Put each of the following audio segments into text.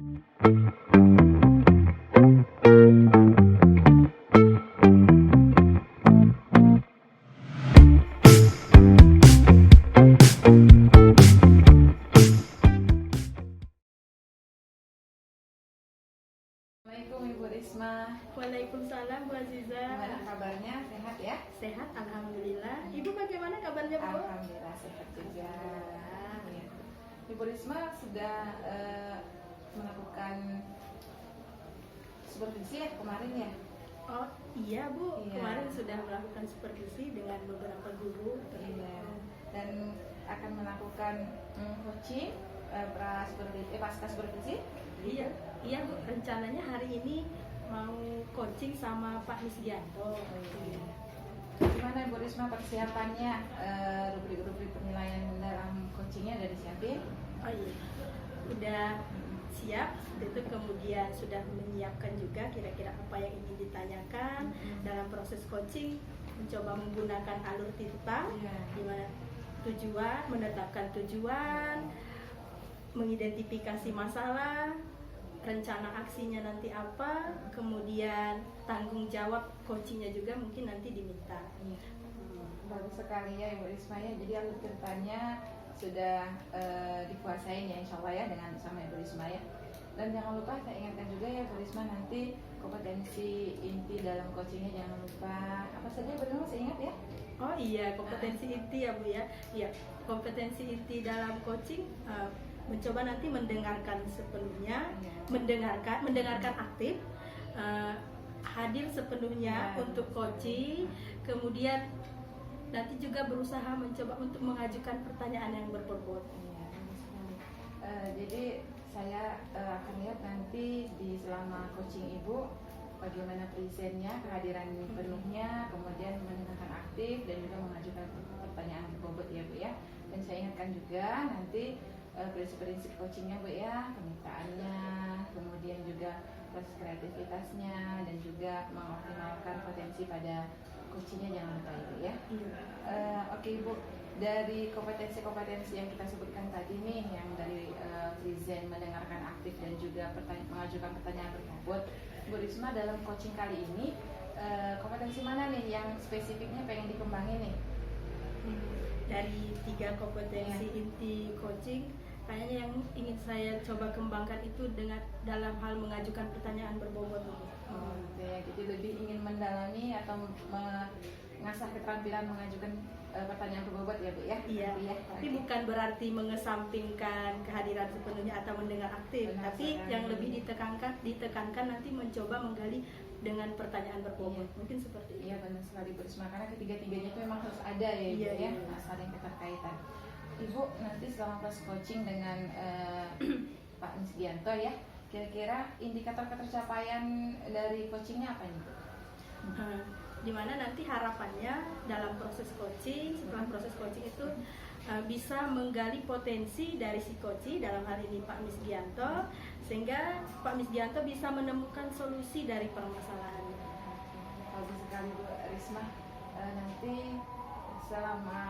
Assalamualaikum Ibu Risma. Waalaikumsalam Bu Aziza. Gimana kabarnya? Sehat ya? Sehat, alhamdulillah. Ibu bagaimana kabarnya Bu? Alhamdulillah sehat juga. Ya. Ibu Risma sudah melakukan supervisi ya kemarin ya? Oh iya Bu, Iya. kemarin sudah melakukan supervisi dengan beberapa guru. Iya. Dan akan melakukan coaching pasca supervisi? Iya, iya Bu. Rencananya hari ini mau coaching sama Pak Misgianto. Iya. Gimana Ibu Risma persiapannya? Rubrik-rubrik penilaian dalam coachingnya udah disiapin? Oh iya, udah siap. Itu kemudian sudah menyiapkan juga kira-kira apa yang ingin ditanyakan dalam proses coaching. Mencoba menggunakan alur tinta, Iya. di mana tujuan, menetapkan tujuan, mengidentifikasi masalah, rencana aksinya nanti apa, kemudian tanggung jawab coachingnya juga mungkin nanti diminta. Bagus sekali ya Ibu Risma ya. Jadi alur ceritanya sudah dikuasain ya insya Allah ya dengan sama Ibu Risma ya. Dan jangan lupa saya ingatkan juga ya Bu Risma, nanti kompetensi inti dalam coachingnya jangan lupa apa saja Bu Risma, saya ingat ya. Oh iya, kompetensi inti ya Bu ya. Iya, kompetensi inti dalam coaching mencoba nanti mendengarkan sepenuhnya, mendengarkan aktif, hadir sepenuhnya untuk coaching, kemudian nanti juga berusaha mencoba untuk mengajukan pertanyaan yang berbobot. Iya, bagus sekali. Jadi saya akan lihat nanti di selama coaching Ibu bagaimana presentnya, kehadiran penuhnya, kemudian mendengarkan aktif dan juga mengajukan pertanyaan berbobot ya Bu ya. Dan saya ingatkan juga nanti prinsip-prinsip coachingnya Bu ya, kemitraannya, kemudian juga proses kreativitasnya dan juga mengoptimalkan potensi pada coachingnya jangan lupa Ibu ya. Oke Ibu, dari kompetensi-kompetensi yang kita sebutkan tadi nih, yang dari present, mendengarkan aktif dan juga mengajukan pertanyaan berbobot, Bu Risma dalam coaching kali ini kompetensi mana nih yang spesifiknya pengen dikembangin nih? Dari 3 kompetensi inti coaching, kayaknya yang ingin saya coba kembangkan itu dengan dalam hal mengajukan pertanyaan berbobot. Oh, gitu ya. Jadi lebih ingin mendalami atau mengasah keterampilan mengajukan pertanyaan berbobot ya Bu ya? Iya, ya. tapi bukan berarti mengesampingkan kehadiran sepenuhnya atau mendengar aktif, Benar tapi sekali. yang lebih ditekankan nanti mencoba menggali dengan pertanyaan berbobot. Mungkin seperti itu. Iya benar sekali Bu Risma, karena ketiga-tiganya itu memang harus ada ya Ibu Iya, ya, iya. saling keterkaitan. Ibu nanti selama proses coaching dengan Pak Misgianto ya, kira-kira indikator ketercapaian dari coachingnya apa nih Bu? Dimana nanti harapannya dalam proses coaching, setelah proses coaching itu bisa menggali potensi dari si coach, dalam hal ini Pak Misgianto, sehingga Pak Misgianto bisa menemukan solusi dari permasalahannya. Bagus sekali Bu Risma. Nanti selama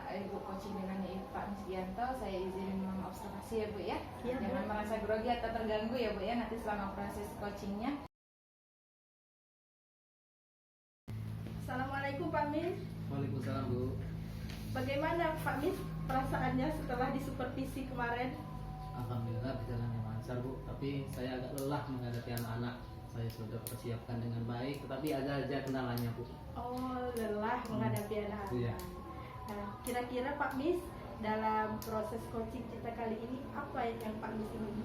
Ibu coaching dengan Pak Misgianto, saya izin mengobservasi ya Bu ya. Iya, Bu. Jangan merasa grogi atau terganggu ya Bu ya, nanti selama proses coachingnya. Assalamualaikum Pak Mis. Waalaikumsalam Bu. Bagaimana Pak Mis perasaannya setelah disupervisi kemarin? Alhamdulillah berjalan yang lancar Bu. Tapi saya agak lelah menghadapi anak-anak. Saya sudah persiapkan dengan baik, tetapi ada aja kendalanya Bu. Oh, lelah menghadapi anak-anak. Iya. Nah, kira-kira Pak Mis dalam proses coaching kita kali ini apa yang Pak Mis ingin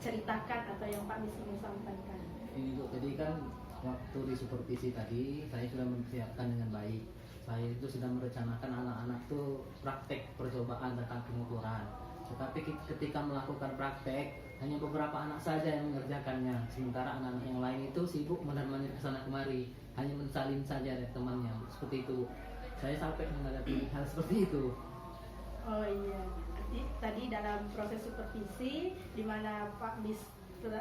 ceritakan atau yang Pak Mis ingin sampaikan? Ini Bu, jadi kan waktu di supervisi tadi saya sudah mempersiapkan dengan baik. Saya itu sudah merencanakan anak-anak tuh praktek percobaan tentang pengukuran. Tetapi ketika melakukan praktek, hanya beberapa anak saja yang mengerjakannya. Sementara anak-anak yang lain itu sibuk menemani kesana kemari, hanya mensalin saja dari temannya. Seperti itu. Saya sampai menghadapi hal seperti itu. Oh iya, tadi dalam proses supervisi di mana Pak Mis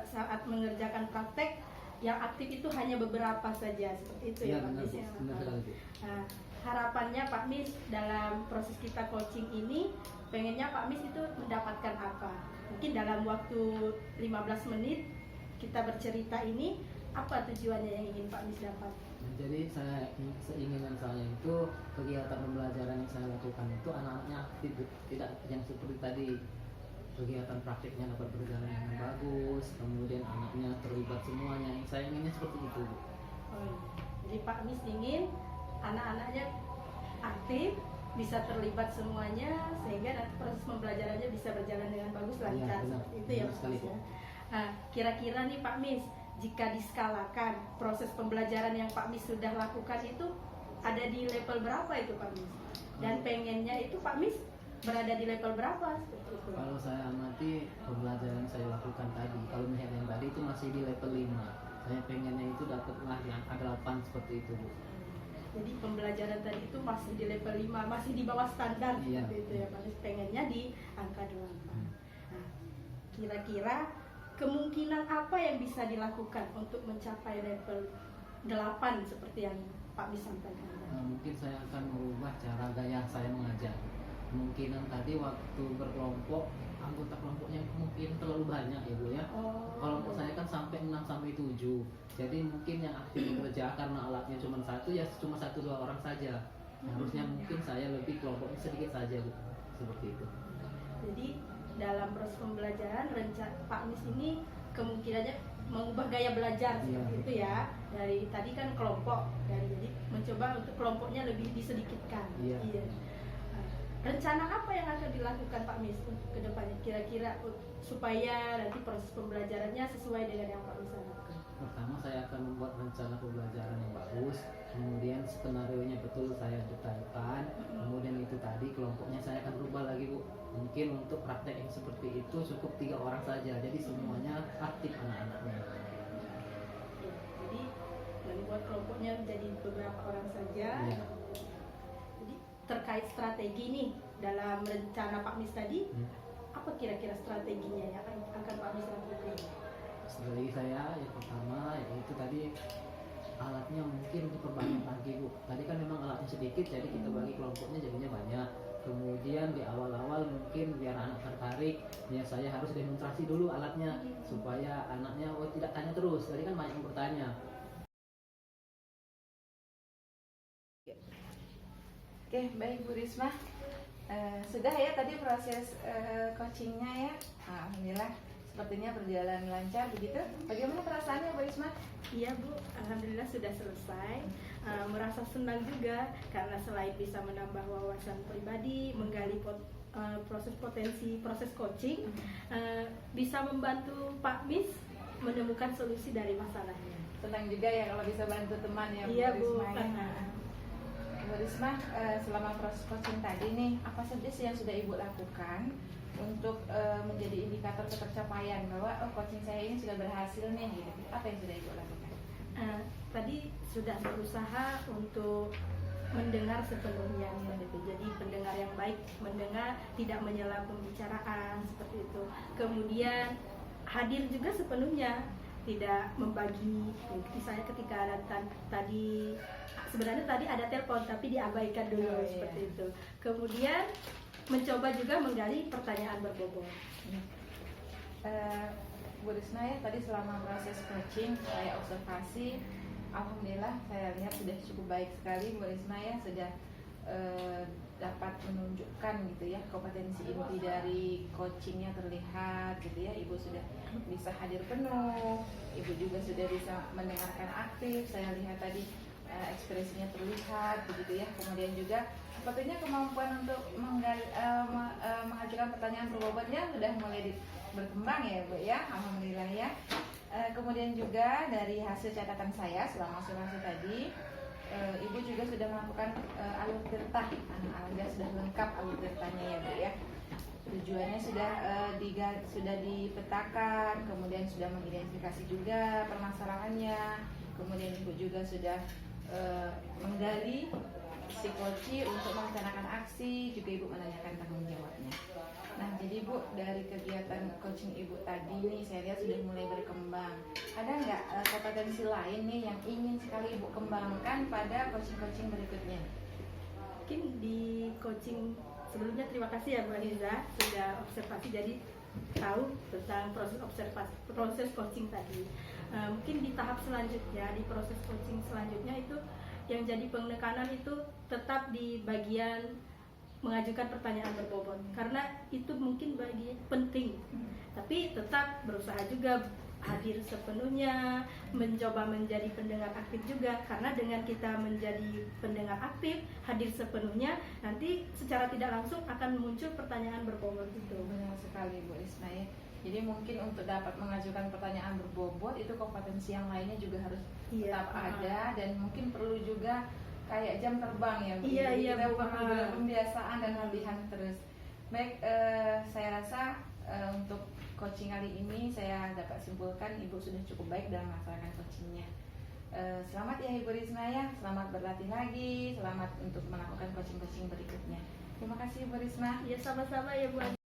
saat mengerjakan praktek yang aktif itu hanya beberapa saja, seperti itu ya Pak benar, Mis Bu. ya. Benar sekali, Bu. Nah, harapannya Pak Mis dalam proses kita coaching ini, pengennya Pak Mis itu mendapatkan apa? Mungkin dalam waktu 15 menit kita bercerita ini, apa tujuannya yang ingin Pak Mis dapat? Jadi keinginan saya itu kegiatan pembelajaran yang saya lakukan itu anak-anaknya aktif, tidak yang seperti tadi kegiatan praktiknya dapat berjalan dengan bagus, kemudian anaknya terlibat semuanya. Yang saya inginnya seperti itu, Bu. Oh, iya. Jadi Pak Mis ingin anak-anaknya aktif, bisa terlibat semuanya, sehingga nanti proses pembelajarannya bisa berjalan dengan bagus, lancar. Benar. Seperti itu ya Benar Pak sekali, Mis Bu. ya. Nah, kira-kira nih Pak Mis, jika diskalakan proses pembelajaran yang Pak Mis sudah lakukan itu ada di level berapa itu Pak Mis? Dan pengennya itu Pak Mis berada di level berapa? Seperti itu. Kalau saya amati pembelajaran yang saya lakukan tadi, kalau misalnya yang tadi itu masih di level 5. Saya pengennya itu dapatlah yang A8 seperti itu, Bu. Jadi pembelajaran tadi itu masih di level 5, masih di bawah standar. Iya. Seperti itu ya Pak Mis, pengennya di angka 8. Nah, kira-kira kemungkinan apa yang bisa dilakukan untuk mencapai level 8 seperti yang Pak Mis sampaikan? Mungkin saya akan merubah cara gaya saya mengajar. Kemungkinan tadi waktu berkelompok, anggota kelompoknya mungkin terlalu banyak ya, Bu ya. Kelompok saya kan sampai 6 sampai 7. Jadi mungkin yang aktif bekerja karena alatnya cuma satu, ya cuma 1-2 orang saja. Harusnya mungkin saya lebih kelompoknya sedikit saja, Bu. Seperti itu. Jadi dalam proses pembelajaran Pak Mis ini kemungkinannya mengubah gaya belajar seperti itu ya. Dari tadi kan kelompok, jadi mencoba untuk kelompoknya lebih disedikitkan. Iya. Nah, rencana apa yang akan dilakukan Pak Mis untuk kedepannya kira-kira supaya nanti proses pembelajarannya sesuai dengan yang Pak Mis harapkan? Pertama saya akan membuat rencana pembelajaran yang bagus, kemudian skenario-nya betul saya detailkan, kemudian itu tadi kelompoknya saya akan rubah lagi, Bu. Mungkin untuk praktek yang seperti itu cukup 3 orang saja, jadi semuanya aktif anak-anaknya. Ya, jadi membuat kelompoknya menjadi beberapa orang saja. Iya. Jadi terkait strategi nih dalam rencana Pak Mis tadi, apa kira-kira strateginya yang akan Pak Mis lakukan? Strategi saya yang pertama yaitu tadi alatnya mungkin diperbanyak lagi, Bu. Tadi kan memang alatnya sedikit, jadi kita bagi kelompoknya jadinya banyak. Kemudian di awal-awal mungkin biar anak tertarik, ya saya harus demonstrasi dulu alatnya supaya anaknya tidak tanya terus. Tadi kan banyak yang bertanya. Oke, baik Bu Risma. Sudah ya tadi proses coachingnya ya. Alhamdulillah sepertinya berjalan lancar begitu. Bagaimana perasaannya Bu Risma? Iya Bu, alhamdulillah sudah selesai. Merasa senang juga karena selain bisa menambah wawasan pribadi, menggali proses coaching, bisa membantu Pak Mis menemukan solusi dari masalahnya. Senang juga ya kalau bisa bantu teman ya Bu Iya Bu. Risma. Bu Risma, selama proses coaching tadi nih, apa saja sih yang sudah Ibu lakukan untuk menjadi indikator ketercapaian bahwa coaching saya ini sudah berhasil nih gitu. Apa yang sudah Ibu lakukan? Tadi sudah berusaha untuk mendengar sepenuhnya gitu. Jadi pendengar yang baik, mendengar tidak menyela pembicaraan seperti itu. Kemudian hadir juga sepenuhnya, tidak membagi. Misalnya ketika tadi sebenarnya tadi ada telepon tapi diabaikan dulu seperti itu. Kemudian mencoba juga menggali pertanyaan berbobot. Bu Risma ya, tadi selama proses coaching saya observasi, alhamdulillah saya lihat sudah cukup baik sekali Bu Risma ya, sudah dapat menunjukkan gitu ya kompetensi inti dari coachingnya terlihat gitu ya. Ibu sudah bisa hadir penuh, Ibu juga sudah bisa mendengarkan aktif, saya lihat tadi ekspresinya terlihat begitu ya. Kemudian juga sepertinya kemampuan untuk mengajukan pertanyaan berbobotnya sudah mulai berkembang ya Bu ya, alhamdulillah ya. Kemudian juga dari hasil catatan saya selama observasi tadi, Ibu juga sudah melakukan alur tirta, alhamdulillah sudah lengkap alur tirtanya ya Bu ya. Tujuannya sudah dipetakan, kemudian sudah mengidentifikasi juga permasalahannya, kemudian Ibu juga sudah menggali psikologi untuk melaksanakan aksi, juga Ibu menanyakan tanggung jawabnya. Nah, jadi Bu, dari kegiatan coaching Ibu tadi nih, saya lihat sudah mulai berkembang. Ada nggak kompetensi lain nih yang ingin sekali Ibu kembangkan pada coaching-coaching berikutnya? Mungkin di coaching sebelumnya terima kasih ya Bu Aliza sudah observasi. Jadi tahu tentang proses observasi, proses coaching tadi. Mungkin di tahap selanjutnya, di proses coaching selanjutnya itu yang jadi penekanan itu tetap di bagian mengajukan pertanyaan berbobot, karena itu mungkin bagi penting, tapi tetap berusaha juga hadir sepenuhnya, mencoba menjadi pendengar aktif juga, karena dengan kita menjadi pendengar aktif, hadir sepenuhnya, nanti secara tidak langsung akan muncul pertanyaan berbobot itu. Benar sekali Bu Risma ya. Jadi mungkin untuk dapat mengajukan pertanyaan berbobot itu kompetensi yang lainnya juga harus tetap ada, dan mungkin perlu juga kayak jam terbang ya Bu. Iya, Jadi iya, kita Bu. perlu pembiasaan dan latihan terus. Baik, saya rasa untuk coaching kali ini saya dapat simpulkan Ibu sudah cukup baik dalam melaksanakan coachingnya. Selamat ya Ibu Risma ya, selamat berlatih lagi, selamat untuk melakukan coaching-coaching berikutnya. Terima kasih Ibu Risma. Ya, sama-sama ya Bu.